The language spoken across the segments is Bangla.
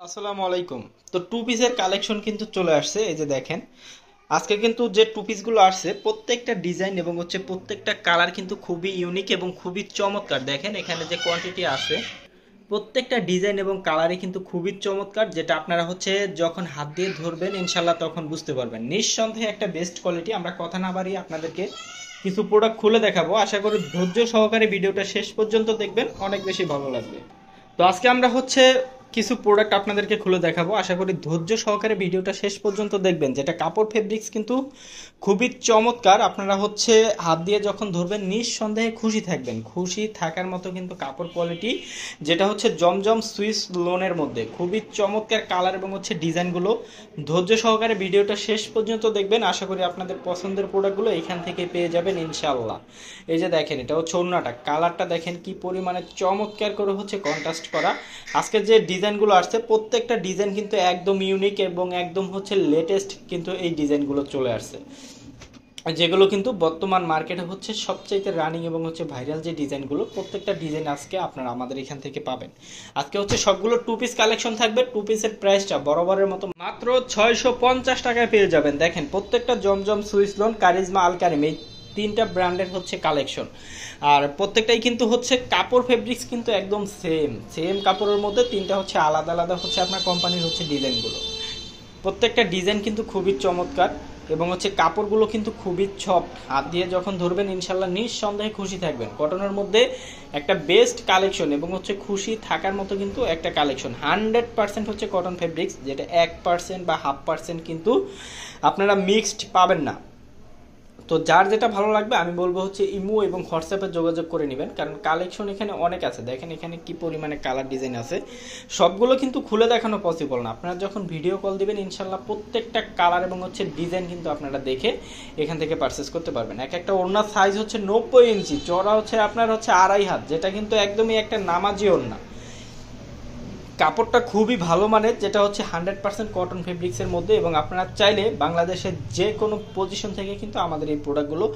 আসসালামু আলাইকুম। তো টু পিসের কালেকশন কিন্তু চলে আসছে, এই যে দেখেন। আজকে কিন্তু যে টু পিসগুলো আসছে প্রত্যেকটা ডিজাইন এবং হচ্ছে প্রত্যেকটা কালার কিন্তু খুবই ইউনিক এবং খুবই চমৎকার। দেখেন এখানে যে কোয়ান্টিটি আছে, প্রত্যেকটা ডিজাইন এবং কালারই কিন্তু খুবই চমৎকার, যেটা আপনারা হচ্ছে যখন হাত দিয়ে ধরবেন ইনশাল্লাহ তখন বুঝতে পারবেন। নিঃসন্দেহে একটা বেস্ট কোয়ালিটি। আমরা কথা না বাড়িয়ে আপনাদেরকে কিছু প্রোডাক্ট খুলে দেখাবো। আশা করি ধৈর্য সহকারে ভিডিওটা শেষ পর্যন্ত দেখবেন, অনেক বেশি ভালো লাগবে। তো আজকে আমরা হচ্ছে কিছু প্রোডাক্ট আপনাদেরকে খুলে দেখাবো। আশা করি ধৈর্য সহকারে ভিডিওটা শেষ পর্যন্ত দেখবেন। যেটা কাপড় ফেব্রিক্স কিন্তু খুবই চমৎকার। আপনারা হচ্ছে হাত দিয়ে যখন ধরবেন নিঃসন্দেহে খুশি থাকবেন, খুশি থাকার মতো কিন্তু কাপড় কোয়ালিটি, যেটা হচ্ছে জমজম সুইস লোনের মধ্যে খুবই চমৎকার কালার এবং হচ্ছে ডিজাইনগুলো। ধৈর্য সহকারে ভিডিওটা শেষ পর্যন্ত দেখবেন। আশা করি আপনাদের পছন্দের প্রোডাক্টগুলো এখান থেকে পেয়ে যাবেন ইনশাল্লাহ। এই যে দেখেন, এটা হচ্ছে ওড়নাটা, কালারটা দেখেন কি পরিমাণে চমৎকার করে হচ্ছে কন্ট্রাস্ট করা। আজকে যে ডিজাইনগুলো আসছে প্রত্যেকটা ডিজাইন কিন্তু একদম ইউনিক এবং একদম হচ্ছে লেটেস্ট কিন্তু এই ডিজাইনগুলো চলে আসছে, যেগুলো কিন্তু বর্তমান মার্কেটে হচ্ছে সবচাইতে রানিং এবং হচ্ছে ভাইরাল যে ডিজাইনগুলো, প্রত্যেকটা ডিজাইন আজকে আপনারা আমাদের এখান থেকে পাবেন। আজকে হচ্ছে সবগুলো টু পিস কালেকশন থাকবে। টু পিসের প্রাইসটা বরাবরের মতো মাত্র 650 টাকায় পেয়ে যাবেন। দেখেন প্রত্যেকটা জমজম, সুইস লোন, কারিজমা, আল কারিম, এই তিনটা ব্র্যান্ডের হচ্ছে কালেকশন। আর প্রত্যেকটাই কিন্তু হচ্ছে কাপড় ফেব্রিক্স কিন্তু একদম সেম সেম কাপড়ের মধ্যে তিনটা হচ্ছে আলাদা আলাদা হচ্ছে আপনার কোম্পানির হচ্ছে ডিজাইনগুলো। প্রত্যেকটা ডিজাইন কিন্তু খুবই চমৎকার এবং হচ্ছে কাপড়গুলো কিন্তু খুবই সফট। হাত দিয়ে যখন ধরবেন ইনশাল্লাহ নিঃসন্দেহে খুশি থাকবেন। কটনের মধ্যে একটা বেস্ট কালেকশন এবং হচ্ছে খুশি থাকার মতো কিন্তু একটা কালেকশন। 100% হচ্ছে কটন ফেব্রিক্স, যেটা 1% বা 0.5% কিন্তু আপনারা মিক্সড পাবেন না। তো যার যেটা ভালো লাগবে আমি বলবো হচ্ছে ইমো এবং হোয়াটসঅ্যাপে যোগাযোগ করে নেবেন, কারণ কালেকশন এখানে অনেক আছে। দেখেন এখানে কি পরিমাণে কালার ডিজাইন আছে, সবগুলো কিন্তু খুলে দেখানো পসিবল না। আপনারা যখন ভিডিও কল দিবেন ইনশাল্লাহ প্রত্যেকটা কালার এবং হচ্ছে ডিজাইন কিন্তু আপনারা দেখে এখান থেকে পারচেস করতে পারবেন। এক একটা ওড়নার সাইজ হচ্ছে 90 ইঞ্চি, চড়া হচ্ছে আপনার হচ্ছে 2.5 হাত, যেটা কিন্তু একদমই একটা নামাজি ওড়না। কাপড়টা খুবই ভালো মানের, যেটা হচ্ছে 100% কটন ফেব্রিক্সের মধ্যে। এবং আপনারা চাইলে বাংলাদেশের যে কোনো পজিশন থেকে কিন্তু আমাদের এই প্রোডাক্টগুলো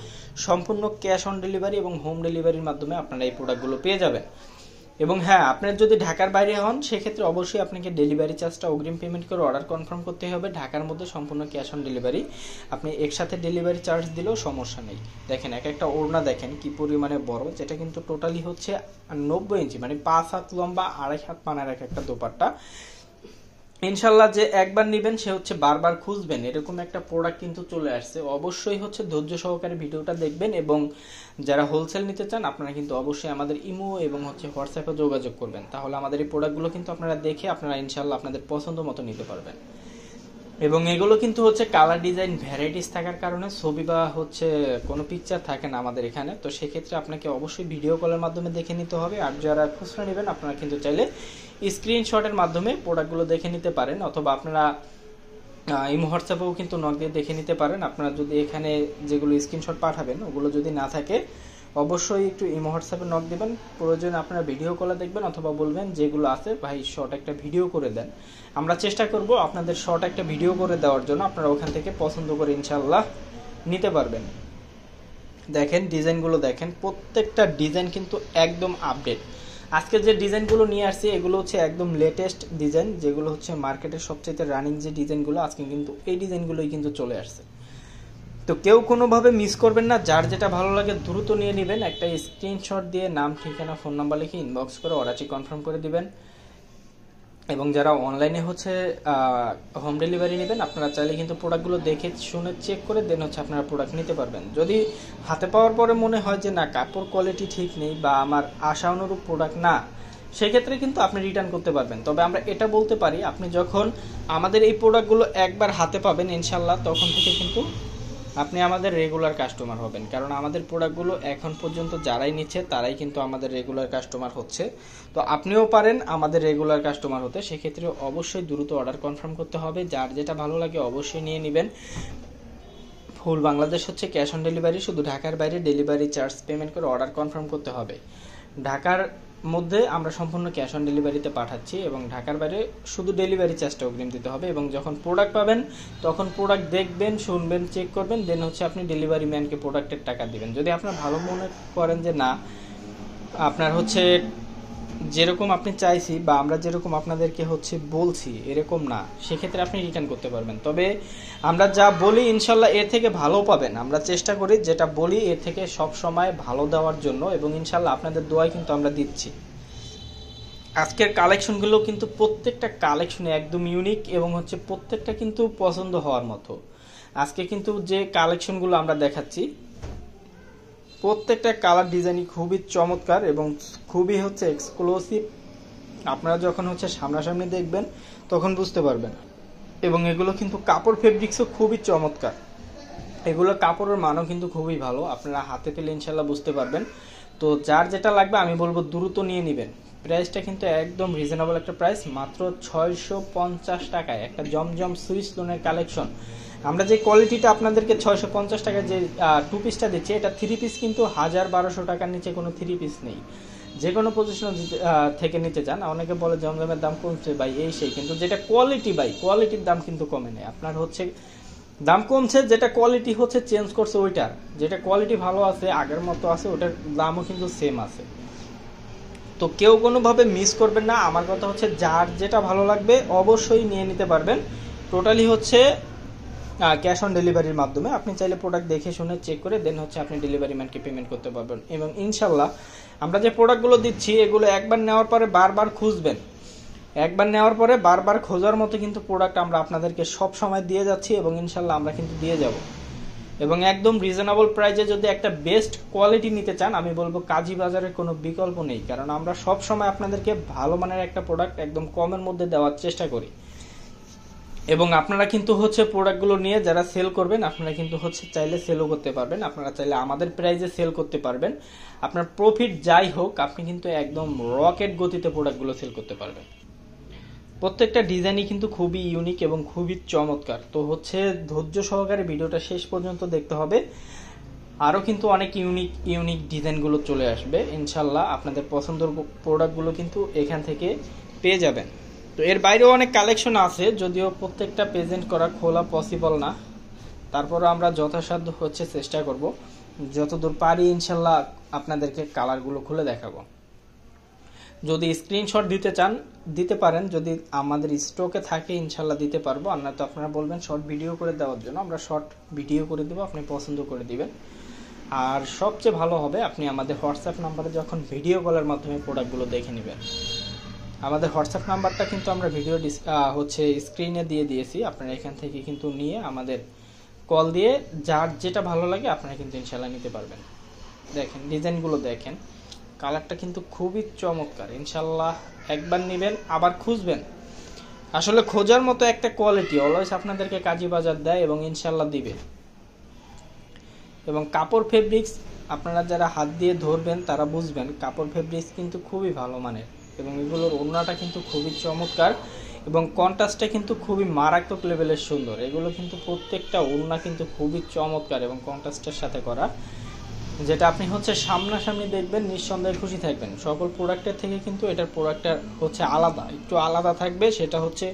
সম্পূর্ণ ক্যাশ অন ডেলিভারি এবং হোম ডেলিভারির মাধ্যমে আপনারা এই প্রোডাক্টগুলো পেয়ে যাবেন। এবং হ্যাঁ, আপনার যদি ঢাকার বাইরে হন সেক্ষেত্রে অবশ্যই আপনাকে ডেলিভারি চার্জটা অগ্রিম পেমেন্ট করে অর্ডার কনফার্ম করতে হবে। ঢাকার মধ্যে সম্পূর্ণ ক্যাশ অন ডেলিভারি, আপনি একসাথে ডেলিভারি চার্জ দিলেও সমস্যা নেই। দেখেন এক একটা ওড়না দেখেন কি পরিমাণে বড়, যেটা কিন্তু টোটালি হচ্ছে 90 ইঞ্চি, মানে 5 হাত লম্বা, 2.5 হাত পানার এক একটা দোপাট্টা। ইনশাল্লাহ যে একবার নেবেন সে হচ্ছে বারবার খুঁজবেন, এরকম একটা প্রোডাক্ট কিন্তু চলে আসছে। অবশ্যই হচ্ছে ধৈর্য সহকারে ভিডিওটা দেখবেন এবং যারা হোলসেল নিতে চান আপনারা কিন্তু অবশ্যই আমাদের ইমো এবং হচ্ছে হোয়াটসঅ্যাপে যোগাযোগ করবেন। তাহলে আমাদের এই প্রোডাক্টগুলো কিন্তু আপনারা দেখে আপনারা ইনশাল্লাহ আপনাদের পছন্দ মতো নিতে পারবেন। এবং এগুলো কিন্তু হচ্ছে কালার ডিজাইন ভ্যারাইটিস থাকার কারণে ছবি বা হচ্ছে কোনো পিকচার থাকে না আমাদের এখানে। তো সেক্ষেত্রে আপনাকে অবশ্যই ভিডিও কলের মাধ্যমে দেখে নিতে হবে। আর যারা খুচরা নেবেন আপনারা কিন্তু চাইলে স্ক্রিনশটের মাধ্যমে প্রোডাক্টগুলো দেখে নিতে পারেন, অথবা আপনারা ইমো হোয়াটসঅ্যাপেও কিন্তু নক দিয়ে দেখে নিতে পারেন। আপনারা যদি এখানে যেগুলো স্ক্রিনশট পাঠাবেন ওগুলো যদি না থাকে অবশ্যই একটু ইমো হোয়াটসঅ্যাপে নক দেবেন। প্রয়োজনে আপনারা ভিডিও কলে দেখবেন অথবা বলবেন যেগুলো আছে ভাই শর্ট একটা ভিডিও করে দেন। আমরা চেষ্টা করব আপনাদের শর্ট একটা ভিডিও করে দেওয়ার জন্য। আপনারা ওখান থেকে পছন্দ করে ইনশাল্লাহ নিতে পারবেন। দেখেন ডিজাইনগুলো দেখেন, প্রত্যেকটা ডিজাইন কিন্তু একদম আপডেট। আজকে যে ডিজাইনগুলো নিয়ে আসছি এগুলো হচ্ছে একদম লেটেস্ট ডিজাইন, যেগুলো হচ্ছে মার্কেটের সবচেয়ে রানিং যে ডিজাইনগুলো আজকে কিন্তু এই ডিজাইনগুলোই কিন্তু চলে আসছে। তো কেউ কোনোভাবে মিস করবেন না, যার যেটা ভালো লাগে দ্রুত নিয়ে নেবেন। একটা স্ক্রিনশট দিয়ে নাম, ঠিকানা, ফোন নাম্বার লিখে ইনবক্স করে অর্ডারটি কনফার্ম করে দিবেন। এবং যারা অনলাইনে হচ্ছে হোম ডেলিভারি নেবেন আপনারা চাইলে কিন্তু প্রোডাক্টগুলো দেখে শুনে চেক করে দেন হচ্ছে আপনারা প্রোডাক্ট নিতে পারবেন। যদি হাতে পাওয়ার পরে মনে হয় যে না কাপড় কোয়ালিটি ঠিক নেই বা আমার আশা অনুরূপ প্রোডাক্ট না, সেক্ষেত্রে কিন্তু আপনি রিটার্ন করতে পারবেন। তবে আমরা এটা বলতে পারি আপনি যখন আমাদের এই প্রোডাক্টগুলো একবার হাতে পাবেন ইনশাল্লাহ তখন থেকে কিন্তু আপনি আমাদের রেগুলার কাস্টমার হবেন, কারণ আমাদের প্রোডাক্টগুলো এখন পর্যন্ত যারাই নিচ্ছে তারাই কিন্তু আমাদের রেগুলার কাস্টমার হচ্ছে। তো আপনিও পারেন আমাদের রেগুলার কাস্টমার হতে। সেক্ষেত্রে অবশ্যই দ্রুত অর্ডার কনফার্ম করতে হবে, যার যেটা ভালো লাগে অবশ্যই নিয়ে নেবেন। ফুল বাংলাদেশ হচ্ছে ক্যাশ অন ডেলিভারি, শুধু ঢাকার বাইরে ডেলিভারি চার্জ পেমেন্ট করে অর্ডার কনফার্ম করতে হবে। ঢাকার মধ্যে আমরা সম্পূর্ণ ক্যাশ অন ডেলিভারিতে পাঠাচ্ছি এবং ঢাকার বাইরে শুধু ডেলিভারি চার্জটা অগ্রিম দিতে হবে। এবং যখন প্রোডাক্ট পাবেন তখন প্রোডাক্ট দেখবেন, শুনবেন, চেক করবেন, দেন হচ্ছে আপনি ডেলিভারি ম্যানকে প্রোডাক্টের টাকা দিবেন। যদি আপনার ভালো মনে করেন যে না আপনার হচ্ছে যেরকম আপনি চাইছি বা আমরা যেরকম আপনাদেরকে হচ্ছে বলছি এরকম না, সেক্ষেত্রে আপনি রিটার্ন করতে পারবেন। তবে আমরা যা বলি ইনশাল্লাহ এর থেকে ভালো পাবেন। আমরা চেষ্টা করি যেটা বলি এর থেকে সব সময় ভালো দেওয়ার জন্য, এবং ইনশাল্লাহ আপনাদের দোয়াই কিন্তু আমরা দিচ্ছি। আজকের কালেকশনগুলো কিন্তু প্রত্যেকটা কালেকশনে একদম ইউনিক এবং হচ্ছে প্রত্যেকটা কিন্তু পছন্দ হওয়ার মতো। আজকে কিন্তু যে কালেকশনগুলো আমরা দেখাচ্ছি প্রত্যেকটা কালার ডিজাইনই খুবই চমৎকার এবং খুবই হচ্ছে এক্সক্লুসিভ। আপনারা যখন হচ্ছে সামনাসামনি দেখবেন তখন বুঝতে পারবেন। এবং এগুলো কিন্তু কাপড় ফেব্রিক্সও খুবই চমৎকার, এগুলো কাপড়ের মানও কিন্তু খুবই ভালো, আপনারা হাতে পেলে ইনশাল্লাহ বুঝতে পারবেন। তো যার যেটা লাগবে আমি বলবো দ্রুত নিয়ে নেবেন। প্রাইসটা কিন্তু একদম রিজনেবল একটা প্রাইস, মাত্র 650 টাকায় একটা জমজম সুইস লোনের কালেকশন। আমরা যে কোয়ালিটিটা আপনাদেরকে 650 টাকায় যে টু পিসটা দিচ্ছি, এটা থ্রি পিস কিন্তু 1000-1200 টাকার নিচে কোনো থ্রি পিস নেই। যে কোনো পজিশন থেকে নিতে চান। অনেকে বলে জমজমের দাম কমছে ভাই এই সেই, কিন্তু যেটা কোয়ালিটি ভাই কোয়ালিটির দাম কিন্তু কমে নেই। আপনার হচ্ছে দাম কমছে, যেটা কোয়ালিটি হচ্ছে চেঞ্জ করছে ওইটার, যেটা কোয়ালিটি ভালো আছে আগের মতো আছে ওটার দামও কিন্তু সেম আছে। তো কেউ কোনোভাবে মিস করবেন না। আমার কথা হচ্ছে যার যেটা ভালো লাগবে অবশ্যই নিয়ে নিতে পারবেন। টোটালি হচ্ছে ক্যাশ অন ডেলিভারির মাধ্যমে আপনি চাইলে প্রোডাক্ট দেখে শুনে চেক করে দেন হচ্ছে আপনি ডেলিভারি ম্যানকে পেমেন্ট করতে পারবেন। এবং ইনশাল্লাহ আমরা যে প্রোডাক্টগুলো দিচ্ছি এগুলো একবার নেওয়ার পরে বারবার খুঁজবেন, একবার নেওয়ার পরে বারবার খোঁজার মতো কিন্তু প্রোডাক্ট আমরা আপনাদেরকে সব সময় দিয়ে যাচ্ছি এবং ইনশাল্লাহ আমরা কিন্তু দিয়ে যাব। এবং একদম রিজনেবল প্রাইসে যদি একটা বেস্ট কোয়ালিটি নিতে চান আমি বলবো কাজী বাজারের কোনো বিকল্প নেই, কারণ আমরা সব সময় আপনাদেরকে ভালো মানের একটা প্রোডাক্ট একদম কমের মধ্যে দেওয়ার চেষ্টা করি। এবং আপনারা কিন্তু হচ্ছে প্রোডাক্টগুলো নিয়ে যারা সেল করবেন আপনারা কিন্তু হচ্ছে চাইলে সেলও করতে পারবেন, আপনারা চাইলে আমাদের প্রাইসে সেল করতে পারবেন। আপনার প্রফিট যাই হোক আপনি কিন্তু একদম রকেট গতিতে প্রোডাক্টগুলো সেল করতে পারবেন। প্রত্যেকটা ডিজাইনই কিন্তু খুবই ইউনিক এবং খুবই চমৎকার। তো হচ্ছে ধৈর্য সহকারে ভিডিওটা শেষ পর্যন্ত দেখতে হবে, আরও কিন্তু অনেক ইউনিক ইউনিক ডিজাইনগুলো চলে আসবে ইনশাল্লাহ। আপনাদের পছন্দের প্রোডাক্টগুলো কিন্তু এখান থেকে পেয়ে যাবেন। তো এর বাইরেও অনেক কালেকশন আছে, যদিও প্রত্যেকটা প্রেজেন্ট করা খোলা পসিবল না, তারপরও আমরা যথাসাধ্য হচ্ছে চেষ্টা করব, যতদূর পারি ইনশাল্লাহ আপনাদেরকে কালারগুলো খুলে দেখাবো। যদি স্ক্রিনশট দিতে চান দিতে পারেন, যদি আমাদের স্টকে থাকে ইনশাল্লাহ দিতে পারবো, আর না তো আপনারা বলবেন শর্ট ভিডিও করে দেওয়ার জন্য, আমরা শর্ট ভিডিও করে দেবো, আপনি পছন্দ করে দিবেন। আর সবচেয়ে ভালো হবে আপনি আমাদের হোয়াটসঅ্যাপ নাম্বারে যখন ভিডিও কলের মাধ্যমে প্রোডাক্টগুলো দেখে নেবেন। আমাদের হোয়াটসঅ্যাপ নাম্বারটা কিন্তু আমরা ভিডিও হচ্ছে স্ক্রিনে দিয়ে দিয়েছি, আপনারা এখান থেকে কিন্তু নিয়ে আমাদের কল দিয়ে যার যেটা ভালো লাগে আপনারা কিন্তু ইনশাল্লাহ নিতে পারবেন। দেখেন ডিজাইনগুলো দেখেন, কালারটা কিন্তু খুবই চমৎকার। ইনশাল্লাহ একবার নেবেন আবার খুঁজবেন, আসলে খোঁজার মতো একটা কোয়ালিটি অলওয়েজ আপনাদেরকে কাজী বাজার দেয় এবং ইনশাল্লাহ দিবে। এবং কাপড় ফেব্রিক্স আপনারা যারা হাত দিয়ে ধরবেন তারা বুঝবেন, কাপড় ফেব্রিক্স কিন্তু খুবই ভালো মানের এবং এগুলোর ওড়নাটা কিন্তু খুবই চমৎকার এবং কন্ট্রাস্টটা কিন্তু খুবই মারাত্মক লেভেলের সুন্দর। এগুলো কিন্তু প্রত্যেকটা ওড়না কিন্তু খুবই চমৎকার এবং কন্ট্রাস্টের সাথে করা, যেটা আপনি হচ্ছে সামনাসামনি দেখবেন নিঃসন্দেহে খুশি থাকবেন। সকল প্রোডাক্টের থেকে কিন্তু এটার প্রোডাক্টটা হচ্ছে আলাদা, একটু আলাদা থাকবে, সেটা হচ্ছে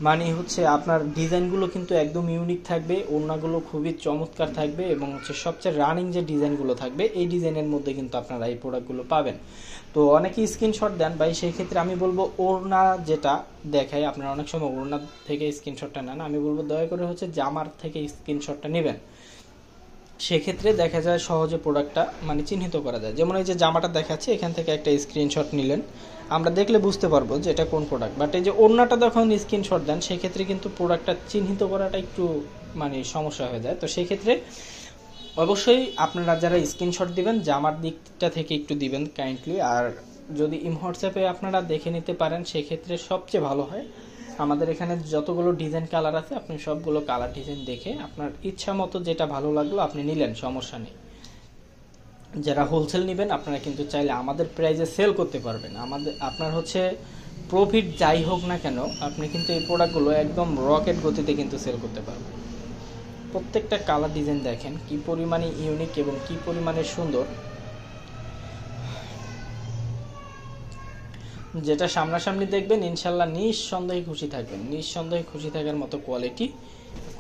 মানে হচ্ছে আপনার ডিজাইনগুলো কিন্তু একদম ইউনিক থাকবে, ওড়নাগুলো খুবই চমৎকার থাকবে এবং হচ্ছে সবচেয়ে রানিং যে ডিজাইনগুলো থাকবে এই ডিজাইনের মধ্যে কিন্তু আপনারা এই প্রোডাক্টগুলো পাবেন। তো অনেকেই স্ক্রিনশট দেন ভাই, সেই ক্ষেত্রে আমি বলবো ওড়না যেটা দেখায় আপনারা অনেক সময় ওড়না থেকে স্ক্রিনশটটা নেন, আমি বলবো দয়া করে হচ্ছে জামার থেকে স্ক্রিনশটটা নেবেন, সেক্ষেত্রে দেখা যায় সহজে প্রোডাক্টটা মানে চিহ্নিত করা যায়। যেমন এই যে জামাটা দেখাচ্ছে এখান থেকে একটা স্ক্রিনশট নিলেন, আমরা দেখলে বুঝতে পারবো যে এটা কোন প্রোডাক্ট। বাট এই যে ওড়নাটা যখন স্ক্রিনশট দেন সেক্ষেত্রে কিন্তু প্রোডাক্টটা চিহ্নিত করাটা একটু মানে সমস্যা হয়ে যায়। তো সেই ক্ষেত্রে অবশ্যই আপনারা যারা স্ক্রিনশট দিবেন জামার দিকটা থেকে একটু দিবেন কাইন্ডলি। আর যদি হোয়াটসঅ্যাপে আপনারা দেখে নিতে পারেন সেক্ষেত্রে সবচেয়ে ভালো হয়। আমাদের এখানে যতগুলো ডিজাইন কালার আছে আপনি সবগুলো কালার ডিজাইন দেখে আপনার ইচ্ছা মতো যেটা ভালো লাগলো আপনি নিলেন, সমস্যা নেই। যারা হোলসেল নেবেন আপনারা কিন্তু চাইলে আমাদের প্রাইসে সেল করতে পারবেন। আপনার হচ্ছে প্রফিট যাই হোক না কেন আপনি কিন্তু এই প্রোডাক্টগুলো একদম রকেট গতিতে কিন্তু সেল করতে পারবেন। প্রত্যেকটা কালার ডিজাইন দেখেন কি পরিমাণে ইউনিক এবং কি পরিমাণে সুন্দর, যেটা সামনাসামনি দেখবেন ইনশাল্লাহ নিঃসন্দেহে খুশি থাকবেন, নিঃসন্দেহে খুশি থাকার মতো কোয়ালিটি,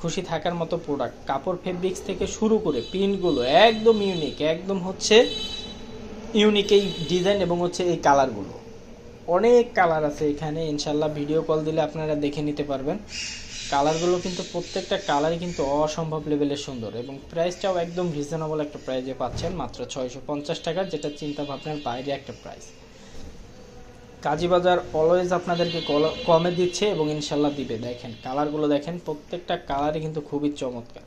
খুশি থাকার মতো প্রোডাক্ট। কাপড় ফেব্রিক্স থেকে শুরু করে প্রিন্টগুলো একদম ইউনিক, একদম হচ্ছে ইউনিক এই ডিজাইন এবং হচ্ছে এই কালারগুলো। অনেক কালার আছে এখানে, ইনশাল্লাহ ভিডিও কল দিলে আপনারা দেখে নিতে পারবেন। কালারগুলো কিন্তু প্রত্যেকটা কালারই কিন্তু অসম্ভব লেভেলের সুন্দর, এবং প্রাইসটাও একদম রিজনেবল একটা প্রাইসে পাচ্ছেন, মাত্র 650 টাকা, যেটা চিন্তা ভাবনার বাইরে একটা প্রাইস। কাজীবাজার অলওয়েজ আপনাদেরকে কমে দিচ্ছে এবং ইনশাল্লাহ দিবে। দেখেন কালারগুলো দেখেন, প্রত্যেকটা কালারই কিন্তু খুবই চমৎকার,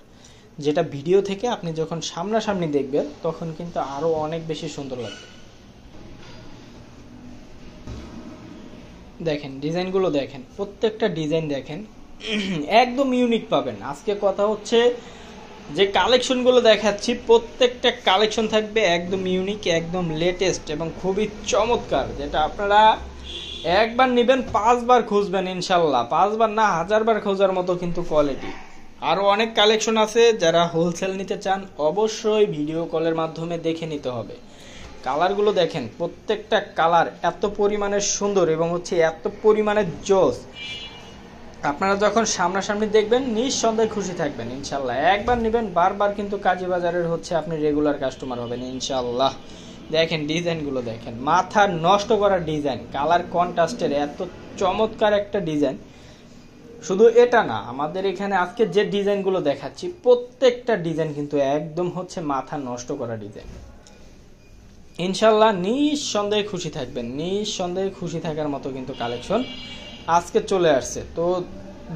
যেটা ভিডিও থেকে আপনি যখন সামনাসামনি দেখবেন তখন কিন্তু আরো অনেক বেশি সুন্দর লাগবে। দেখেন ডিজাইনগুলো দেখেন, প্রত্যেকটা ডিজাইন দেখেন একদম ইউনিক পাবেন। আজকে কথা হচ্ছে যে কালেকশনগুলো দেখাচ্ছি প্রত্যেকটা কালেকশন থাকবে একদম ইউনিক, একদম লেটেস্ট এবং খুবই চমৎকার, যেটা আপনারা একবার নেবেন 5 বার খুঁজবেন ইনশাল্লাহ, 5 বার না 1000 বার খোঁজার মতো কিন্তু কোয়ালিটি। আরও অনেক কালেকশন আছে, যারা হোলসেল নিতে চান অবশ্যই ভিডিও কলের মাধ্যমে দেখে নিতে হবে। কালারগুলো দেখেন, প্রত্যেকটা কালার এত পরিমাণে সুন্দর এবং হচ্ছে এত পরিমাণে জোস, আপনারা যখন সামনাসামনি দেখবেন নিঃসন্দেহে খুশি থাকবেন ইনশাল্লাহ। একবার নেবেন বারবার কিন্তু কাজীবাজারের হচ্ছে আপনি রেগুলার কাস্টমার হবেন ইনশাল্লাহ। দেখেন ডিজাইনগুলো দেখেন, মাথা নষ্ট করার ডিজাইন, কালার কন্ট্রাস্টের এত চমৎকার একটা ডিজাইন। শুধু এটা না, আমাদের এখানে আজকে যে ডিজাইনগুলো দেখাচ্ছি প্রত্যেকটা ডিজাইন কিন্তু একদম হচ্ছে মাথা নষ্ট করা ডিজাইন। ইনশাল্লাহ নিঃসন্দেহে খুশি থাকবেন, নিঃসন্দেহে খুশি থাকার মতো কিন্তু কালেকশন আজকে চলে আসছে। তো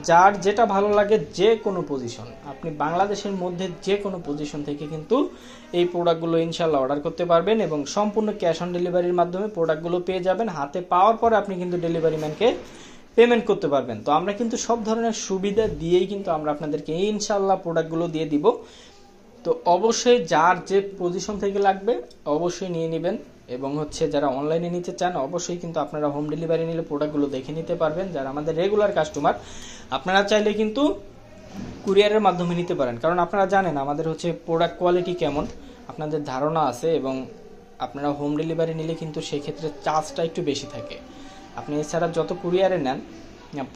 যার যেটা ভালো লাগে, যে কোনো পজিশন, আপনি বাংলাদেশের মধ্যে যে কোনো পজিশন থেকে কিন্তু এই প্রোডাক্টগুলো ইনশাল্লাহ অর্ডার করতে পারবেন, এবং সম্পূর্ণ ক্যাশ অন ডেলিভারির মাধ্যমে প্রোডাক্টগুলো পেয়ে যাবেন। হাতে পাওয়ার পরে আপনি কিন্তু ডেলিভারি ম্যানকে পেমেন্ট করতে পারবেন। তো আমরা কিন্তু সব ধরনের সুবিধা দিয়েই কিন্তু আমরা আপনাদেরকে ইনশাল্লাহ প্রোডাক্টগুলো দিয়ে দিব। তো অবশ্যই যার যে পজিশন থেকে লাগবে অবশ্যই নিয়ে নেবেন, এবং হচ্ছে যারা অনলাইনে নিতে চান অবশ্যই কিন্তু আপনারা হোম ডেলিভারি নিলে প্রোডাক্টগুলো দেখে নিতে পারবেন। যারা আমাদের রেগুলার কাস্টমার আপনারা চাইলে কিন্তু কুরিয়ারের মাধ্যমে নিতে পারেন, কারণ আপনারা জানেন আমাদের হচ্ছে প্রোডাক্ট কোয়ালিটি কেমন, আপনাদের ধারণা আছে, এবং আপনারা হোম ডেলিভারি নিলে কিন্তু সেক্ষেত্রে চার্জটা একটু বেশি থাকে। আপনি এছাড়া যত কুরিয়ারে নেন,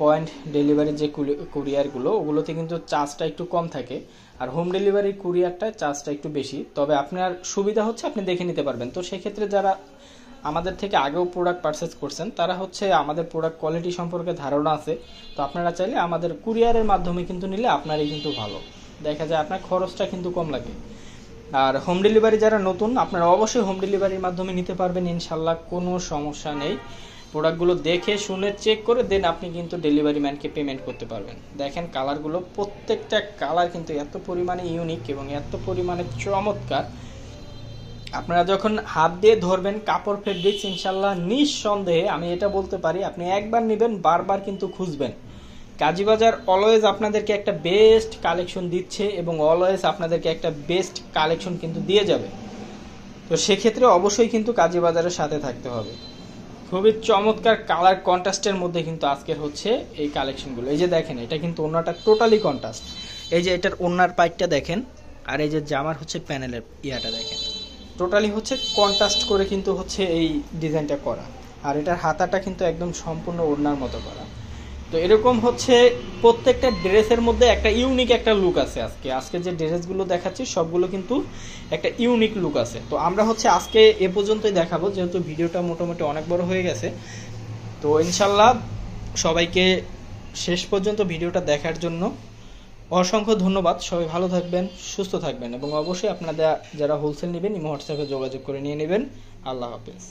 পয়েন্ট ডেলিভারি যে কুরিয়ারগুলো ওগুলোতে কিন্তু চার্জটা একটু কম থাকে, আর হোম ডেলিভারি কুরিয়ারটায় চার্জটা একটু বেশি। তবে আপনার সুবিধা হচ্ছে আপনি দেখে নিতে পারবেন। তো সেক্ষেত্রে যারা আমাদের থেকে আগেও প্রোডাক্ট পারচেস করছেন তারা হচ্ছে আমাদের প্রোডাক্ট কোয়ালিটি সম্পর্কে ধারণা আছে। তো আপনারা চাইলে আমাদের কুরিয়ারের মাধ্যমে কিন্তু নিলে আপনারই কিন্তু ভালো, দেখা যায় আপনার খরচটা কিন্তু কম লাগে। আর হোম ডেলিভারি যারা নতুন, আপনারা অবশ্যই হোম ডেলিভারির মাধ্যমে নিতে পারবেন ইনশাল্লাহ, কোনো সমস্যা নেই। প্রোডাক্টগুলো দেখে শুনে চেক করে দেন আপনি কিন্তু ডেলিভারি ম্যানকে পেমেন্ট করতে পারবেন। দেখেন কালারগুলো, প্রত্যেকটা কালার কিন্তু এত পরিমাণে ইউনিক এবং এত পরিমাণে চমৎকার, আপনারা যখন হাত দিয়ে ধরবেন কাপড় ফেব্রিক্স ইনশাল্লাহ নিঃসন্দেহে আমি এটা বলতে পারি আপনি একবার নেবেন বারবার কিন্তু খুঁজবেন। কাজীবাজার অলওয়েজ আপনাদেরকে একটা বেস্ট কালেকশন দিচ্ছে এবং অলওয়েজ আপনাদেরকে একটা বেস্ট কালেকশন কিন্তু দিয়ে যাবে। তো সেক্ষেত্রে অবশ্যই কিন্তু কাজীবাজারের সাথে থাকতে হবে। খুবই চমৎকার কালার কন্ট্রাস্টের মধ্যে কিন্তু আজকের হচ্ছে এই কালেকশনগুলো। এই যে দেখেন, এটা কিন্তু ওড়নাটা টোটালি কন্ট্রাস্ট, এই যে এটার ওড়নার পাইটটা দেখেন, আর এই যে জামার হচ্ছে প্যানেলের ইয়াটা দেখেন, টোটালি হচ্ছে কন্ট্রাস্ট করে কিন্তু হচ্ছে এই ডিজাইনটা করা, আর এটার হাতাটা কিন্তু একদম সম্পূর্ণ ওড়নার মতো করা। তো এরকম হচ্ছে প্রত্যেকটা ড্রেসের মধ্যে একটা ইউনিক একটা লুক আছে। আজকে যে ড্রেসগুলো দেখাচ্ছি সবগুলো কিন্তু একটা ইউনিক লুক আছে। তো আমরা হচ্ছে আজকে এ পর্যন্তই দেখাবো, যেহেতু ভিডিওটা মোটামুটি অনেক বড় হয়ে গেছে। তো ইনশাল্লাহ সবাইকে শেষ পর্যন্ত ভিডিওটা দেখার জন্য অসংখ্য ধন্যবাদ। সবাই ভালো থাকবেন, সুস্থ থাকবেন, এবং অবশ্যই আপনারা যারা হোলসেল নেবেন ইমো হোয়াটসঅ্যাপে যোগাযোগ করে নিয়ে নেবেন। আল্লাহ হাফেজ।